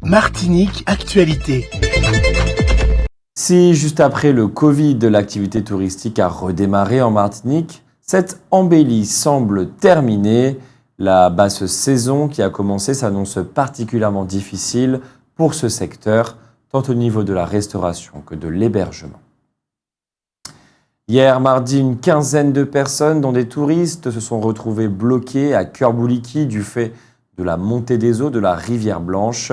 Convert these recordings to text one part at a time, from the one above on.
Martinique Actualité. Si juste après le Covid, l'activité touristique a redémarré en Martinique, cette embellie semble terminée. La basse saison qui a commencé s'annonce particulièrement difficile pour ce secteur, tant au niveau de la restauration que de l'hébergement. Hier, mardi, une quinzaine de personnes, dont des touristes, se sont retrouvées bloquées à Cœur-Bouliki du fait de la montée des eaux de la rivière Blanche.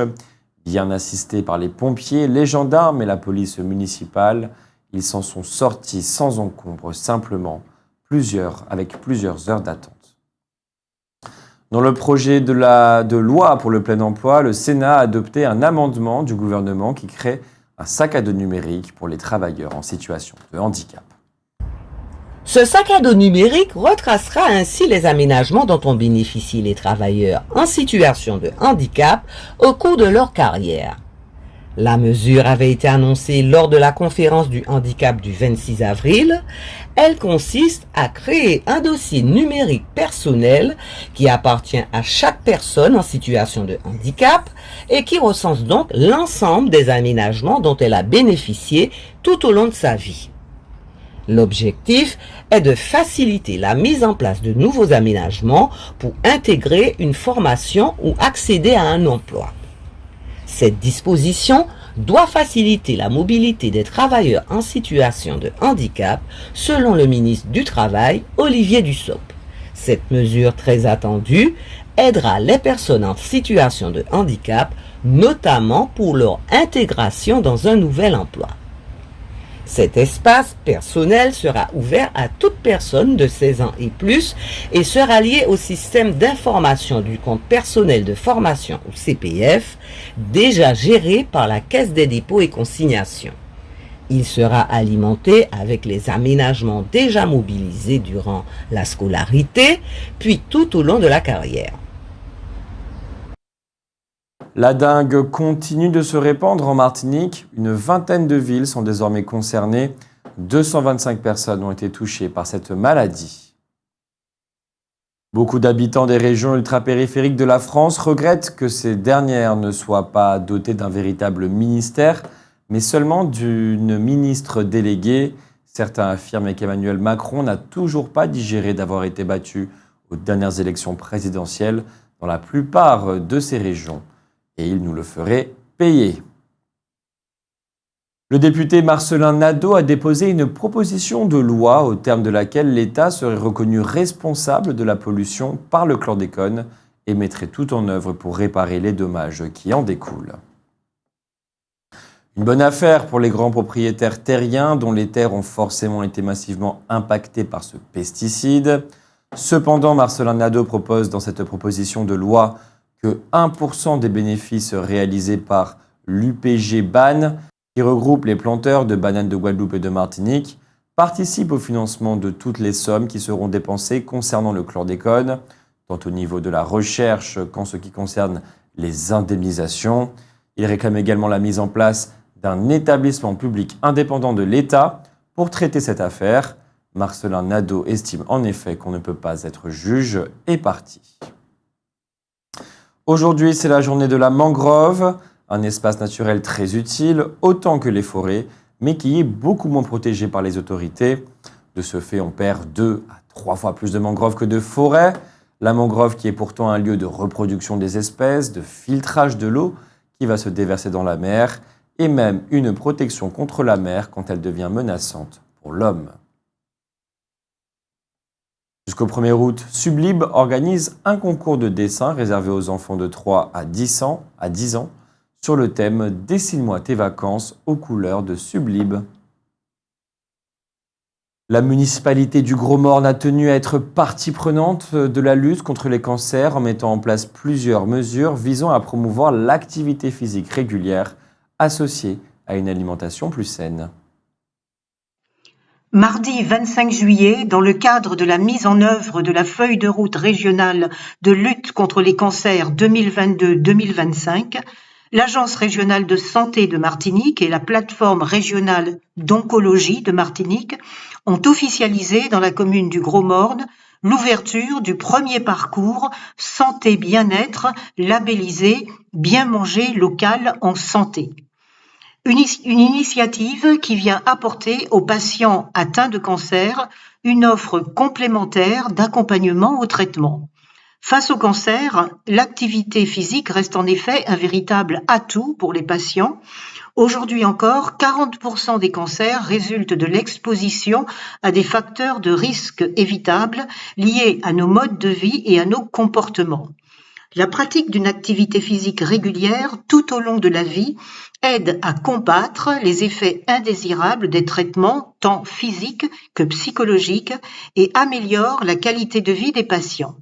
Bien assistés par les pompiers, les gendarmes et la police municipale, ils s'en sont sortis sans encombre, simplement avec plusieurs heures d'attente. Dans le projet de loi pour le plein emploi, le Sénat a adopté un amendement du gouvernement qui crée un sac à dos numérique pour les travailleurs en situation de handicap. Ce sac à dos numérique retracera ainsi les aménagements dont ont bénéficié les travailleurs en situation de handicap au cours de leur carrière. La mesure avait été annoncée lors de la conférence du handicap du 26 avril. Elle consiste à créer un dossier numérique personnel qui appartient à chaque personne en situation de handicap et qui recense donc l'ensemble des aménagements dont elle a bénéficié tout au long de sa vie. L'objectif est de faciliter la mise en place de nouveaux aménagements pour intégrer une formation ou accéder à un emploi. Cette disposition doit faciliter la mobilité des travailleurs en situation de handicap, selon le ministre du Travail, Olivier Dussopt. Cette mesure très attendue aidera les personnes en situation de handicap, notamment pour leur intégration dans un nouvel emploi. Cet espace personnel sera ouvert à toute personne de 16 ans et plus et sera lié au système d'information du compte personnel de formation ou CPF, déjà géré par la Caisse des dépôts et consignations. Il sera alimenté avec les aménagements déjà mobilisés durant la scolarité, puis tout au long de la carrière. La dengue continue de se répandre en Martinique. Une vingtaine de villes sont désormais concernées. 225 personnes ont été touchées par cette maladie. Beaucoup d'habitants des régions ultrapériphériques de la France regrettent que ces dernières ne soient pas dotées d'un véritable ministère, mais seulement d'une ministre déléguée. Certains affirment qu'Emmanuel Macron n'a toujours pas digéré d'avoir été battu aux dernières élections présidentielles dans la plupart de ces régions. Et il nous le ferait payer. Le député Marcellin Nadeau a déposé une proposition de loi au terme de laquelle l'État serait reconnu responsable de la pollution par le chlordécone et mettrait tout en œuvre pour réparer les dommages qui en découlent. Une bonne affaire pour les grands propriétaires terriens dont les terres ont forcément été massivement impactées par ce pesticide. Cependant, Marcellin Nadeau propose dans cette proposition de loi que 1% des bénéfices réalisés par l'UPG BAN, qui regroupe les planteurs de bananes de Guadeloupe et de Martinique, participent au financement de toutes les sommes qui seront dépensées concernant le chlordécone, tant au niveau de la recherche qu'en ce qui concerne les indemnisations. Il réclame également la mise en place d'un établissement public indépendant de l'État pour traiter cette affaire. Marcellin Nadeau estime en effet qu'on ne peut pas être juge et partie. Aujourd'hui, c'est la journée de la mangrove, un espace naturel très utile, autant que les forêts, mais qui est beaucoup moins protégé par les autorités. De ce fait, on perd 2 à 3 fois plus de mangroves que de forêts. La mangrove qui est pourtant un lieu de reproduction des espèces, de filtrage de l'eau qui va se déverser dans la mer, et même une protection contre la mer quand elle devient menaçante pour l'homme. Jusqu'au 1er août, Sublib organise un concours de dessin réservé aux enfants de 3 à 10 ans, sur le thème « Dessine-moi tes vacances aux couleurs de Sublib ». La municipalité du Gros Morne a tenu à être partie prenante de la lutte contre les cancers en mettant en place plusieurs mesures visant à promouvoir l'activité physique régulière associée à une alimentation plus saine. Mardi 25 juillet, dans le cadre de la mise en œuvre de la feuille de route régionale de lutte contre les cancers 2022-2025, l'Agence régionale de santé de Martinique et la plateforme régionale d'oncologie de Martinique ont officialisé dans la commune du Gros Morne l'ouverture du premier parcours Santé Bien-être labellisé Bien manger local en santé. Une initiative qui vient apporter aux patients atteints de cancer une offre complémentaire d'accompagnement au traitement. Face au cancer, l'activité physique reste en effet un véritable atout pour les patients. Aujourd'hui encore, 40% des cancers résultent de l'exposition à des facteurs de risque évitables liés à nos modes de vie et à nos comportements. La pratique d'une activité physique régulière tout au long de la vie aide à combattre les effets indésirables des traitements tant physiques que psychologiques et améliore la qualité de vie des patients.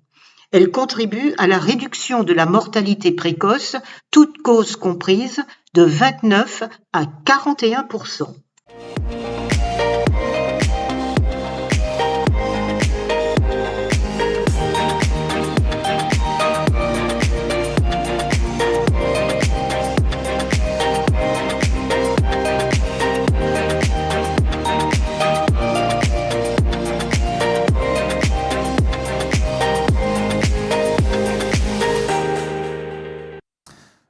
Elle contribue à la réduction de la mortalité précoce, toutes causes comprises, de 29 à 41%.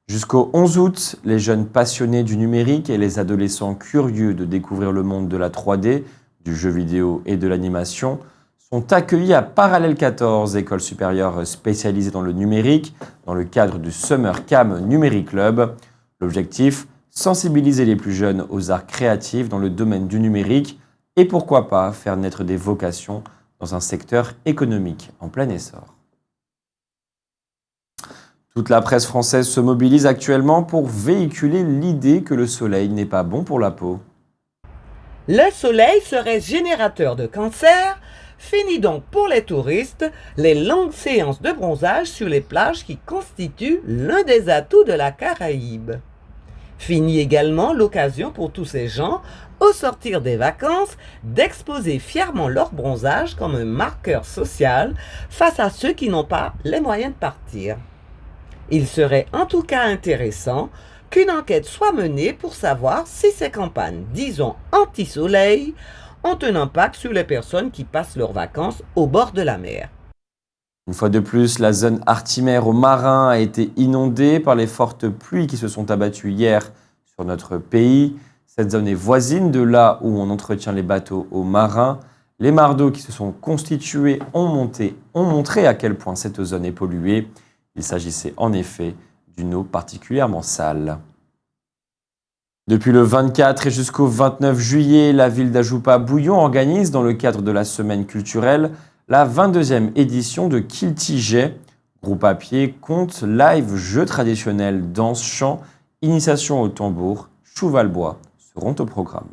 Jusqu'au 11 août, les jeunes passionnés du numérique et les adolescents curieux de découvrir le monde de la 3D, du jeu vidéo et de l'animation sont accueillis à Parallèle 14, école supérieure spécialisée dans le numérique, dans le cadre du Summer Cam Numérique Club. L'objectif, sensibiliser les plus jeunes aux arts créatifs dans le domaine du numérique et pourquoi pas faire naître des vocations dans un secteur économique en plein essor. Toute la presse française se mobilise actuellement pour véhiculer l'idée que le soleil n'est pas bon pour la peau. Le soleil serait générateur de cancer. Fini donc pour les touristes les longues séances de bronzage sur les plages qui constituent l'un des atouts de la Caraïbe. Fini également l'occasion pour tous ces gens, au sortir des vacances, d'exposer fièrement leur bronzage comme un marqueur social face à ceux qui n'ont pas les moyens de partir. Il serait en tout cas intéressant qu'une enquête soit menée pour savoir si ces campagnes, disons anti-soleil, ont un impact sur les personnes qui passent leurs vacances au bord de la mer. Une fois de plus, la zone Artimère au Marin a été inondée par les fortes pluies qui se sont abattues hier sur notre pays. Cette zone est voisine de là où on entretient les bateaux au Marin. Les mares d'eau qui se sont constituées ont montré à quel point cette zone est polluée. Il s'agissait en effet d'une eau particulièrement sale. Depuis le 24 et jusqu'au 29 juillet, la ville d'Ajoupa-Bouillon organise, dans le cadre de la semaine culturelle, la 22e édition de Kiltijet. Groupe à pied, conte, live, jeux traditionnels, danse, chant, initiation au tambour, cheval-bois seront au programme.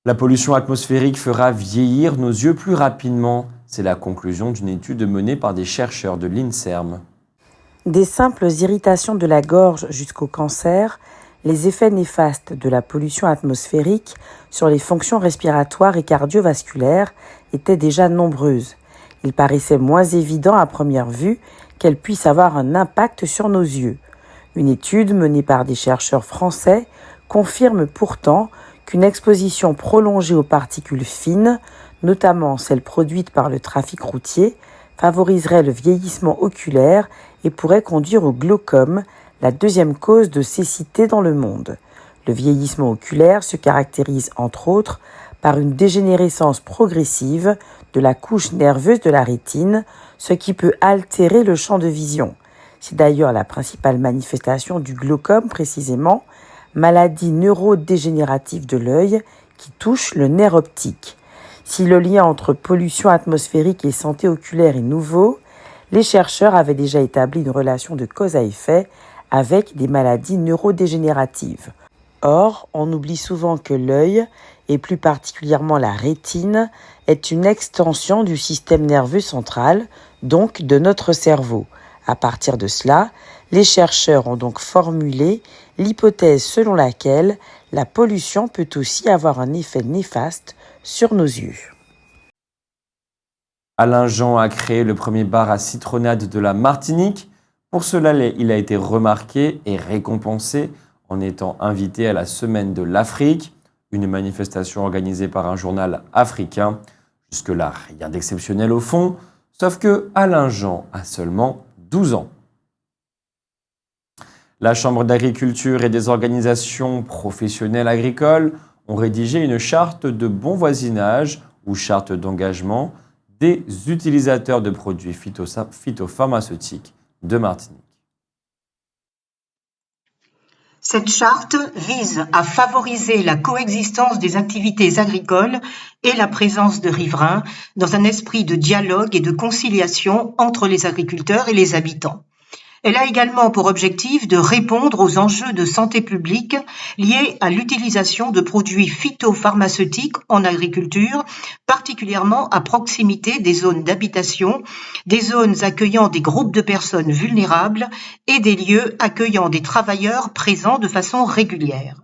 La pollution atmosphérique fera vieillir nos yeux plus rapidement. C'est la conclusion d'une étude menée par des chercheurs de l'INSERM. Des simples irritations de la gorge jusqu'au cancer, les effets néfastes de la pollution atmosphérique sur les fonctions respiratoires et cardiovasculaires étaient déjà nombreuses. Il paraissait moins évident à première vue qu'elle puisse avoir un impact sur nos yeux. Une étude menée par des chercheurs français confirme pourtant qu'une exposition prolongée aux particules fines, notamment celles produites par le trafic routier, favoriserait le vieillissement oculaire et pourrait conduire au glaucome, la deuxième cause de cécité dans le monde. Le vieillissement oculaire se caractérise entre autres par une dégénérescence progressive de la couche nerveuse de la rétine, ce qui peut altérer le champ de vision. C'est d'ailleurs la principale manifestation du glaucome précisément, maladie neurodégénérative de l'œil qui touche le nerf optique. Si le lien entre pollution atmosphérique et santé oculaire est nouveau, les chercheurs avaient déjà établi une relation de cause à effet avec des maladies neurodégénératives. Or, on oublie souvent que l'œil, et plus particulièrement la rétine, est une extension du système nerveux central, donc de notre cerveau. À partir de cela, les chercheurs ont donc formulé l'hypothèse selon laquelle la pollution peut aussi avoir un effet néfaste sur nos yeux. Alain Jean a créé le premier bar à citronnade de la Martinique. Pour cela, il a été remarqué et récompensé en étant invité à la Semaine de l'Afrique, une manifestation organisée par un journal africain. Jusque-là, rien d'exceptionnel au fond, sauf que Alain Jean a seulement 12 ans. La Chambre d'agriculture et des organisations professionnelles agricoles ont rédigé une charte de bon voisinage ou charte d'engagement des utilisateurs de produits phytopharmaceutiques de Martinique. Cette charte vise à favoriser la coexistence des activités agricoles et la présence de riverains dans un esprit de dialogue et de conciliation entre les agriculteurs et les habitants. Elle a également pour objectif de répondre aux enjeux de santé publique liés à l'utilisation de produits phytopharmaceutiques en agriculture, particulièrement à proximité des zones d'habitation, des zones accueillant des groupes de personnes vulnérables et des lieux accueillant des travailleurs présents de façon régulière.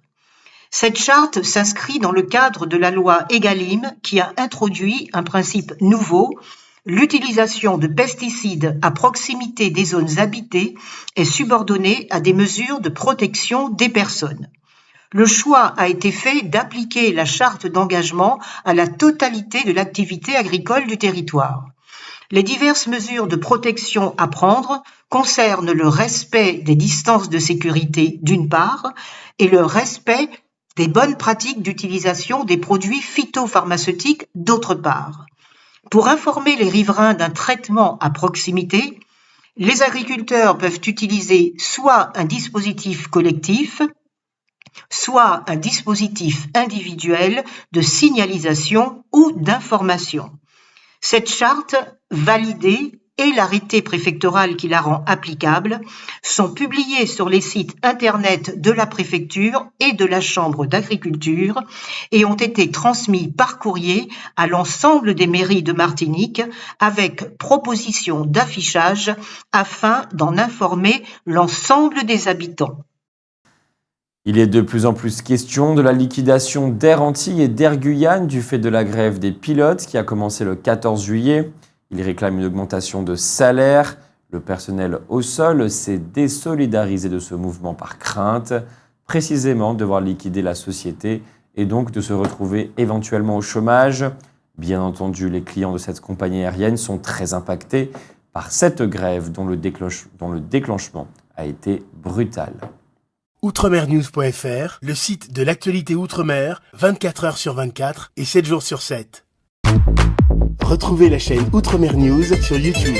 Cette charte s'inscrit dans le cadre de la loi Egalim qui a introduit un principe nouveau. L'utilisation de pesticides à proximité des zones habitées est subordonnée à des mesures de protection des personnes. Le choix a été fait d'appliquer la charte d'engagement à la totalité de l'activité agricole du territoire. Les diverses mesures de protection à prendre concernent le respect des distances de sécurité d'une part et le respect des bonnes pratiques d'utilisation des produits phytopharmaceutiques d'autre part. Pour informer les riverains d'un traitement à proximité, les agriculteurs peuvent utiliser soit un dispositif collectif, soit un dispositif individuel de signalisation ou d'information. Cette charte, validée, et l'arrêté préfectoral qui la rend applicable sont publiés sur les sites internet de la préfecture et de la chambre d'agriculture et ont été transmis par courrier à l'ensemble des mairies de Martinique avec proposition d'affichage afin d'en informer l'ensemble des habitants. Il est de plus en plus question de la liquidation d'Air Antilles et d'Air Guyane du fait de la grève des pilotes qui a commencé le 14 juillet. Ils réclament une augmentation de salaire. Le personnel au sol s'est désolidarisé de ce mouvement par crainte, précisément de voir liquider la société et donc de se retrouver éventuellement au chômage. Bien entendu, les clients de cette compagnie aérienne sont très impactés par cette grève dont le déclenchement a été brutal. Outremernews.fr, le site de l'actualité Outre-mer, 24 heures sur 24 et 7 jours sur 7. Retrouvez la chaîne Outremer News sur YouTube.